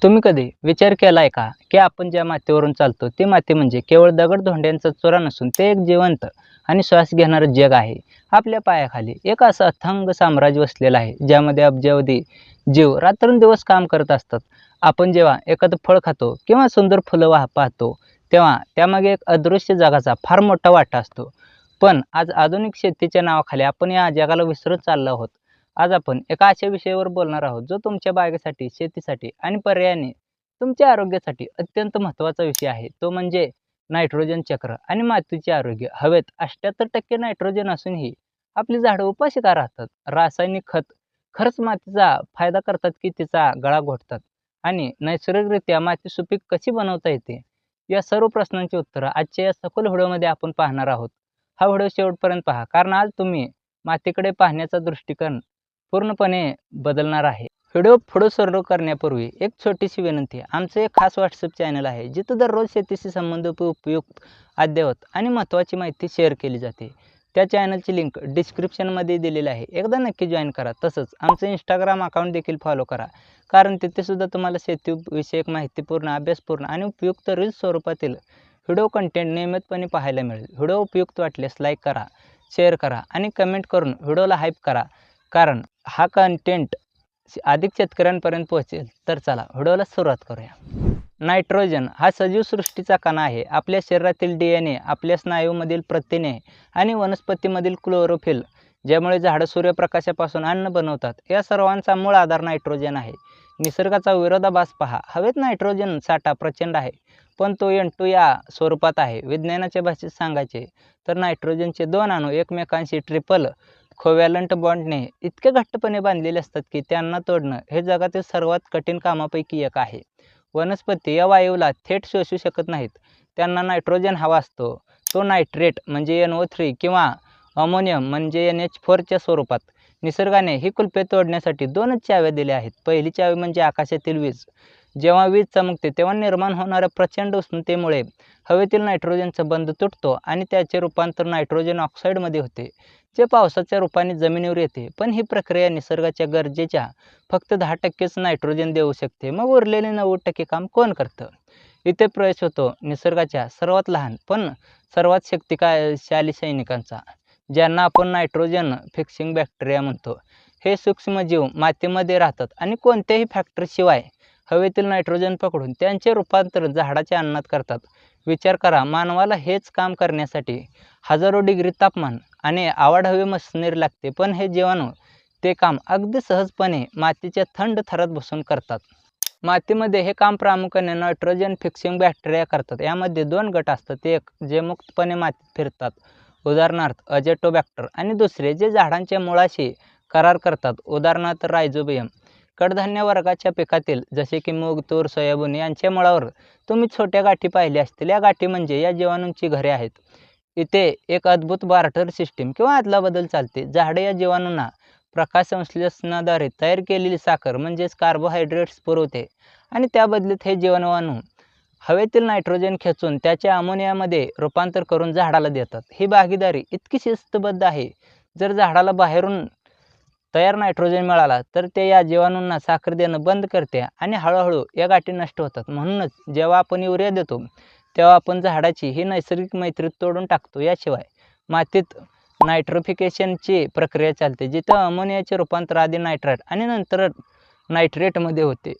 तुम्ही कधी विचार केलाय का, की आपण ज्या मातीवरून चालतो, ती माती म्हणजे केवळ दगड-धोंड्यांचा चुरा नसून ते एक जिवंत आणि श्वास घेणारं जग आहे. आपल्या पायाखाली एक असं अथांग साम्राज्य वसलेलं आहे, ज्यामध्ये अब्जावधी जीव रात्रंदिवस काम करत असतात. आपण जेव्हा एखादं फळ खातो किंवा सुंदर फुलं पाहतो, तेव्हा त्यामागे एक अदृश्य जगाचा फार मोठा वाटा असतो. पण आज आधुनिक शेतीच्या नावाखाली आपण या जगाला विसरत चाललो आहोत. आज आपण एका अशा विषयावर बोलणार आहोत, जो तुमच्या बागेसाठी, शेतीसाठी आणि पर्यायाने तुमच्या आरोग्यासाठी अत्यंत महत्त्वाचा विषय आहे. तो म्हणजे नायट्रोजन चक्र आणि मातीचे आरोग्य. हवेत 78% नायट्रोजन असूनही आपली झाडं उपाशी का राहतात? रासायनिक खत खरंच मातीचा फायदा करतात की तिचा गळा घोटतात? आणि नैसर्गिकरित्या माती सुपीक कशी बनवता येते? या सर्व प्रश्नांची उत्तरं आजच्या या सखोल व्हिडिओमध्ये आपण पाहणार आहोत. हा व्हिडिओ शेवटपर्यंत पहा, कारण आज तुम्ही मातीकडे पाहण्याचा दृष्टिकोन पूर्णपणे बदलणार आहे. व्हिडिओ पुढे सुरू करण्यापूर्वी एक छोटीशी विनंती आहे. आमचं एक खास WhatsApp चॅनल आहे, जिथं दररोज शेतीशी संबंधित उपयुक्त, अद्ययावत आणि महत्त्वाची माहिती शेअर केली जाते. त्या चॅनलची लिंक डिस्क्रिप्शनमध्ये दिलेली आहे. एकदा नक्की जॉइन करा. तसंच आमचं Instagram अकाउंट देखील फॉलो करा, कारण तिथेसुद्धा तुम्हाला शेतीविषयक माहितीपूर्ण, अभ्यासपूर्ण आणि उपयुक्त रील्स स्वरूपातील व्हिडिओ कंटेंट नियमितपणे पाहायला मिळेल. व्हिडिओ उपयुक्त वाटल्यास लाईक करा, शेअर करा आणि कमेंट करून व्हिडिओला हाईप करा, कारण हा कंटेंट अधिक शेतकऱ्यांपर्यंत पोहोचेल. तर चला व्हिडिओला सुरुवात करूया. नायट्रोजन हा सजीव सृष्टीचा कणा आहे. आपल्या शरीरातील DNA, आपल्या स्नायूमधील प्रथिने आणि वनस्पतीमधील क्लोरोफिल, ज्यामुळे झाडं सूर्यप्रकाशापासून अन्न बनवतात, या सर्वांचा मूळ आधार नायट्रोजन आहे. निसर्गाचा विरोधाभास पहा. हवेत नायट्रोजन साठा प्रचंड आहे, पण तो N2 या स्वरूपात आहे. विज्ञानाच्या भाषेत सांगायचे तर नायट्रोजनचे दोन अणू एकमेकांशी ट्रिपल कोव्हॅलंट बॉन्डने इतके घट्टपणे बांधलेले असतात की त्यांना तोडणं हे जगातील सर्वात कठीण कामापैकी एक आहे. वनस्पती या वायूला थेट शोषू शकत नाहीत. त्यांना नायट्रोजन हवा असतो. तो नायट्रेट म्हणजे NO3 किंवा अमोनियम म्हणजे NH4च्या स्वरूपात. निसर्गाने ही कुलपे तोडण्यासाठी दोनच चाव्या दिल्या आहेत. पहिली चावी म्हणजे आकाशातील वीज. जेव्हा वीज चमकते तेव्हा निर्माण होणाऱ्या प्रचंड उष्णतेमुळे हवेतील नायट्रोजनचा बंध तुटतो आणि त्याचे रूपांतर नायट्रोजन ऑक्साईडमध्ये होते, जे पावसाच्या रूपाने जमिनीवर येते. पण ही प्रक्रिया निसर्गाच्या गरजेच्या फक्त 10%च नायट्रोजन देऊ शकते. मग उरलेले 90% काम कोण करतं? इथे प्रवेश होतो निसर्गाच्या सर्वात लहान पण सर्वात शक्तिशाली सैनिकांचा, ज्यांना आपण नायट्रोजन फिक्सिंग बॅक्टेरिया म्हणतो. हे सूक्ष्मजीव मातीमध्ये राहतात आणि कोणत्याही फॅक्टरीशिवाय हवेतील नायट्रोजन पकडून त्यांचे रूपांतर झाडाच्या अन्नात करतात. विचार करा, मानवाला हेच काम करण्यासाठी हजारो डिग्री तापमान आणि आवाढव्य मशिनरी लागते, पण हे जीवाणू ते काम अगदी सहजपणे मातीच्या थंड थरात बसून करतात. मातीमध्ये हे काम प्रामुख्याने नायट्रोजन फिक्सिंग बॅक्टेरिया करतात. यामध्ये दोन गट असतात. एक जे मुक्तपणे मातीत फिरतात, उदाहरणार्थ अजॅटोबॅक्टर, आणि दुसरे जे झाडांच्या मुळाशी करार करतात, उदाहरणार्थ रायझोबियम. कडधान्य वर्गाच्या पिकातील जसे की मूग, तूर, सोयाबीन यांच्या मुळावर तुम्ही छोट्या गाठी पाहिल्या असतील. या गाठी म्हणजे या जीवाणूंची घरे आहेत. इथे एक अद्भुत बार्टर सिस्टीम किंवा अदलाबदल चालते. झाडे या जीवाणूंना प्रकाशसंश्लेषणाद्वारे तयार केलेली साखर म्हणजेच कार्बोहायड्रेट्स पुरवते आणि त्या बदल्यात हे जीवाणू हवेतील नायट्रोजन खेचून त्याचे अमोनियामध्ये रूपांतर करून झाडाला देतात. ही भागीदारी इतकी शिस्तबद्ध आहे. जर झाडाला बाहेरून तयार नायट्रोजन मिळाला तर ते या जीवाणूंना साखर देणं बंद करते आणि हळूहळू या गाठी नष्ट होतात. म्हणूनच जेव्हा आपण युरिया देतो तेव्हा आपण झाडाची ही नैसर्गिक मैत्री तोडून टाकतो. याशिवाय मातीत नायट्रोफिकेशनची प्रक्रिया चालते, जिथे अमोनियाचे रूपांतर आधी नायट्रेट आणि नंतर नायट्रेटमध्ये होते.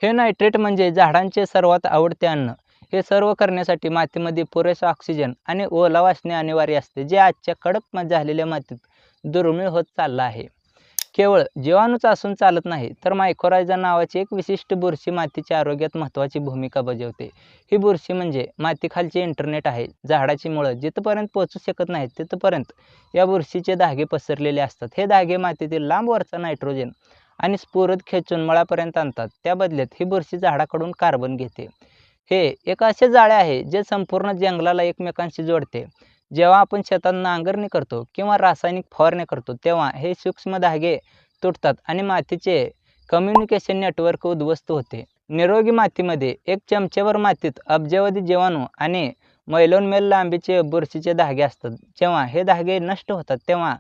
हे नायट्रेट म्हणजे झाडांचे सर्वात आवडते अन्न. हे सर्व करण्यासाठी मातीमध्ये पुरेसा ऑक्सिजन आणि ओलावा असणे अनिवार्य असते, जे आजच्या कडक झालेल्या मातीत दुर्मिळ होत चाललं आहे. केवळ जीवाणूच असून चालत नाही, तर मायक्रोरायझा नावाची एक विशिष्ट बुरशी मातीच्या आरोग्यात महत्त्वाची भूमिका बजावते. ही बुरशी म्हणजे मातीखालचे इंटरनेट आहे. झाडाची मुळं जिथपर्यंत पोहोचू शकत नाहीत तिथपर्यंत या बुरशीचे धागे पसरलेले असतात. हे धागे मातीतील लांबवरचा नायट्रोजन आणि स्फुरद खेचून मुळापर्यंत आणतात. त्या बदल्यात ही बुरशी झाडाकडून कार्बन घेते. हे एक असे जाळे आहे जे संपूर्ण जंगलाला एकमेकांशी जोडते. जेव्हा आपण शेतात नांगरणी करतो किंवा रासायनिक फवारणी करतो, तेव्हा हे सूक्ष्म धागे तुटतात आणि मातीचे कम्युनिकेशन नेटवर्क उद्ध्वस्त होते. निरोगी मातीमध्ये एक चमचेभर मातीत अब्जावधी जीवाणू आणि मैलोनमेल लांबीचे बुरशीचे धागे असतात. जेव्हा हे धागे नष्ट होतात तेव्हा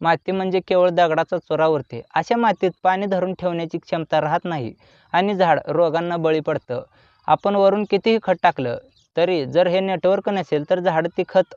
माती म्हणजे केवळ दगडाचा चुरा उरते. अशा मातीत पाणी धरून ठेवण्याची क्षमता राहत नाही आणि झाड रोगांना बळी पडतं. आपण वरून कितीही खत टाकलं तरी जर हे नेटवर्क नसेल तर झाड ती खत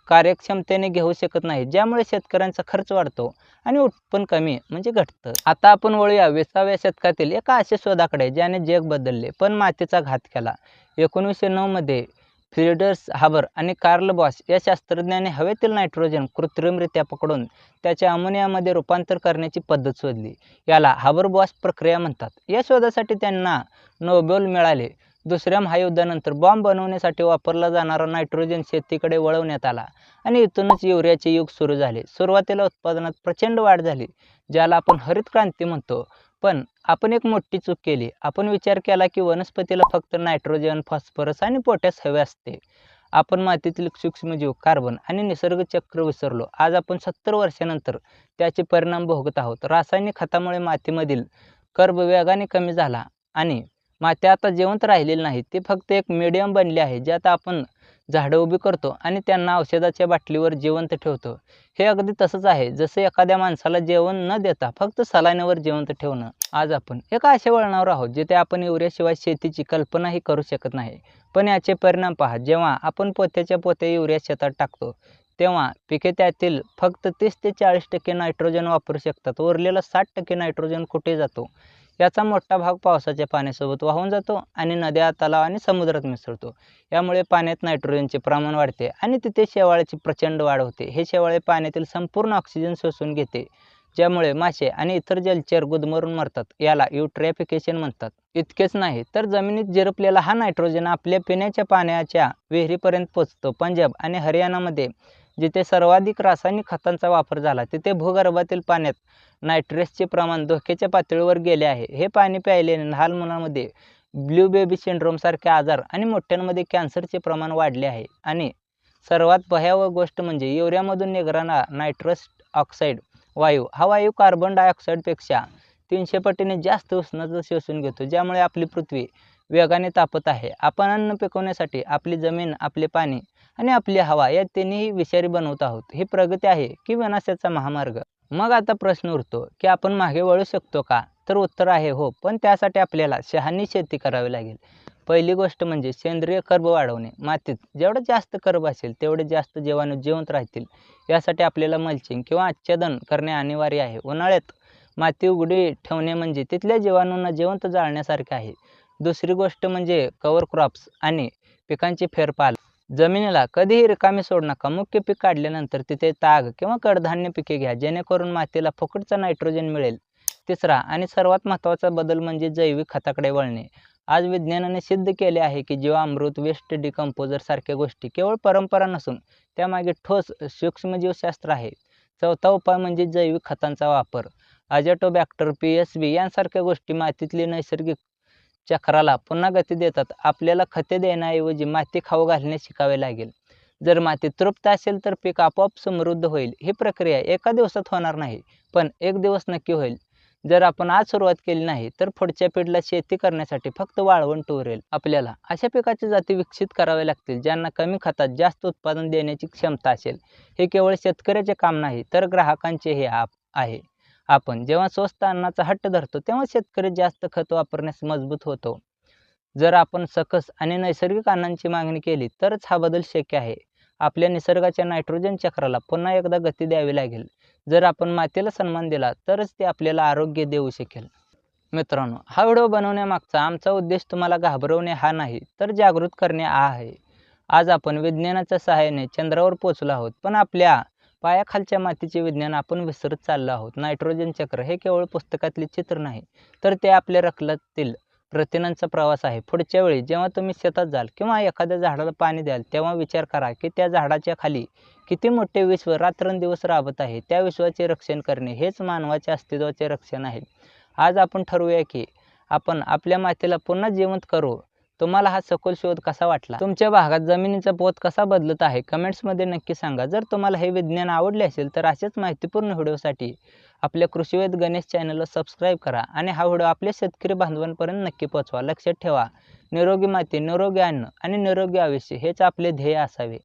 कार्यक्षमतेने घेऊ शकत नाही, ज्यामुळे शेतकऱ्यांचा खर्च वाढतो आणि उत्पन्न कमी म्हणजे घटतं. आता आपण वळूया 20व्या शतकातील एका अशा शोधाकडे ज्याने जग बदलले पण मातीचा घात केला. 1909 मध्ये फ्रिडर्स हाबर आणि कार्ल बॉश या शास्त्रज्ञांनी हवेतील नायट्रोजन कृत्रिमरित्या पकडून त्याचे अमोनियामध्ये रूपांतर करण्याची पद्धत शोधली. याला हाबर बॉश प्रक्रिया म्हणतात. या शोधासाठी त्यांना नोबेल मिळाले. दुसऱ्या महायुद्धानंतर बॉम्ब बनवण्यासाठी वापरला जाणारा नायट्रोजन शेतीकडे वळवण्यात आला आणि इथूनच युरियाचे युग सुरू झाले. सुरुवातीला उत्पादनात प्रचंड वाढ झाली, ज्याला आपण हरित क्रांती म्हणतो. पण आपण एक मोठी चूक केली. आपण विचार केला की वनस्पतीला फक्त नायट्रोजन, फॉस्फरस आणि पोटॅश हवे असते. आपण मातीतील सूक्ष्मजीव, कार्बन आणि निसर्ग चक्र विसरलो. आज आपण 70 वर्षानंतर त्याचे परिणाम भोगत आहोत. रासायनिक खतामुळे मातीमधील कर्ब वेगाने कमी झाला आणि माती आता जिवंत राहिलेली नाही. ती फक्त एक मीडियम बनली आहे, ज्यात आपण झाडं उभी करतो आणि त्यांना औषधाच्या बाटलीवर जिवंत ठेवतो. हे अगदी तसंच आहे जसं एखाद्या माणसाला जेवण न देता फक्त सलाईनवर जिवंत ठेवणं. आज आपण एका अशा वळणावर आहोत जिथे आपण युरियाशिवाय शेतीची कल्पनाही करू शकत नाही. पण याचे परिणाम पहा. जेव्हा आपण पोत्याच्या पोते युरिया शेतात टाकतो तेव्हा पिके त्यातील फक्त 30 ते 40% नायट्रोजन वापरू शकतात. उरलेला 60% नायट्रोजन कुठे जातो? याचा मोठा भाग पावसाच्या पाण्यासोबत वाहून जातो आणि नद्या, तलाव आणि समुद्रात मिसळतो. यामुळे पाण्यात नायट्रोजनचे प्रमाण वाढते आणि तिथे शेवाळाची प्रचंड वाढ होते. हे शेवाळे पाण्यातील संपूर्ण ऑक्सिजन शोषून घेते, ज्यामुळे मासे आणि इतर जलचर गुदमरून मरतात. याला युट्रॅफिकेशन म्हणतात. इतकेच नाही तर जमिनीत झिरपलेला हा नायट्रोजन आपल्या पिण्याच्या पाण्याच्या विहिरीपर्यंत पोचतो. पंजाब आणि हरियाणामध्ये जिथे सर्वाधिक रासायनिक खतांचा वापर झाला तिथे भूगर्भातील पाण्यात नायट्रेट्सचे प्रमाण धोक्याच्या पातळीवर गेले आहे. हे पाणी प्यायल्याने लहान मुलांमध्ये ब्लू बेबी सिंड्रोम सारखे आजार आणि मोठ्यांमध्ये कॅन्सरचे प्रमाण वाढले आहे. आणि सर्वात भयावह गोष्ट म्हणजे युरियामधून निघणारा नायट्रस ऑक्साईड वायू. हा वायू कार्बन डायऑक्साईडपेक्षा 300 पटीने जास्त उष्णता शोषून घेतो, ज्यामुळे आपली पृथ्वी वेगाने तापत आहे. आपण अन्न पिकवण्यासाठी आपली जमीन, आपले पाणी आणि आपली हवा या तिन्ही विषारी बनवत आहोत. ही प्रगती आहे की विनाशाचा महामार्ग? मग आता प्रश्न उरतो की आपण मागे वळू शकतो का? तर उत्तर आहे हो, पण त्यासाठी आपल्याला शहाणी शेती करावी लागेल. पहिली गोष्ट म्हणजे सेंद्रिय कर्ब वाढवणे. मातीत जेवढं जास्त कर्ब असेल तेवढे जास्त जीवाणू जिवंत राहतील. यासाठी आपल्याला मल्चिंग किंवा आच्छादन करणे अनिवार्य आहे. उन्हाळ्यात माती उघडी ठेवणे म्हणजे तिथल्या जीवाणूंना जिवंत जाळण्यासारखे आहे. दुसरी गोष्ट म्हणजे कव्हर क्रॉप्स आणि पिकांची फेरपाल. जमिनीला कधीही रिकामी सोडू नका. मुख्य पीक काढल्यानंतर तिथे ताग किंवा कडधान्य पिके घ्या, जेणेकरून मातीला फुकटचा नायट्रोजन मिळेल. तिसरा आणि सर्वात महत्त्वाचा बदल म्हणजे जैविक खताकडे वळणे. आज विज्ञानाने सिद्ध केले आहे की जीवामृत, वेस्ट डिकंपोजर सारख्या गोष्टी केवळ परंपरा नसून त्यामागे ठोस सूक्ष्मजीवशास्त्र आहे. चौथा उपाय म्हणजे जैविक खतांचा वापर. अजॅटोबॅक्टर, पीएसबी यांसारख्या गोष्टी मातीतली नैसर्गिक चक्राला पुन्हा गती देतात. आपल्याला खते देण्याऐवजी माती खाऊ घालणे शिकावे लागेल. जर माती तृप्त असेल तर पीक आपोआप समृद्ध होईल. ही प्रक्रिया एका दिवसात होणार नाही, पण एक दिवस नक्की होईल. जर आपण आज सुरुवात केली नाही तर पुढच्या पिढीला शेती करण्यासाठी फक्त वाळवंट उरेल. आपल्याला अशा पिकाच्या जाती विकसित कराव्या लागतील ज्यांना कमी खतात जास्त उत्पादन देण्याची क्षमता असेल. हे केवळ शेतकऱ्याचे काम नाही तर ग्राहकांचेही आहे. आपण जेव्हा स्वस्त अन्नाचा हट्ट धरतो तेव्हा शेतकरी जास्त खत वापरण्यास मजबूत होतो. जर आपण सकस आणि नैसर्गिक अन्नाची मागणी केली तरच हा बदल शक्य आहे. आपल्या निसर्गाच्या नायट्रोजन चक्राला पुन्हा एकदा गती द्यावी लागेल. जर आपण मातीला सन्मान दिला तरच ते आपल्याला आरोग्य देऊ शकेल. मित्रांनो, हा व्हिडिओ बनवण्यामागचा आमचा उद्देश तुम्हाला घाबरवणे हा नाही तर जागृत करणे हा आहे. आज आपण विज्ञानाच्या सहाय्याने चंद्रावर पोहोचलो आहोत, पण आपल्या पायाखालच्या मातीचे विज्ञान आपण विसरत चाललो आहोत. नायट्रोजन चक्र हे केवळ पुस्तकातले चित्र नाही तर ते आपल्या रक्तातील प्रथिनांचा प्रवास आहे. पुढच्या वेळी जेव्हा तुम्ही शेतात जाल किंवा एखाद्या झाडाला पाणी द्याल तेव्हा विचार करा की त्या झाडाच्या खाली किती मोठे विश्व रात्रंदिवस राबत आहे. त्या विश्वाचे रक्षण करणे हेच मानवाच्या अस्तित्वाचे रक्षण आहे. आज आपण ठरवूया की आपण आपल्या मातीला पुन्हा जिवंत करू. तुम्हाला हा सखोल शोध कसा वाटला? तुमच्या भागात जमिनीचा पोत कसा बदलत आहे कमेंट्समध्ये नक्की सांगा. जर तुम्हाला हे विज्ञान आवडले असेल तर असेच माहितीपूर्ण व्हिडिओसाठी आपल्या कृषीवेद गणेश चॅनलला सबस्क्राईब करा आणि हा व्हिडिओ आपल्या शेतकरी बांधवांपर्यंत नक्की पोहोचवा. लक्षात ठेवा, निरोगी माती, निरोगी अन्न आणि निरोगी आयुष्य हेच आपले ध्येय असावे.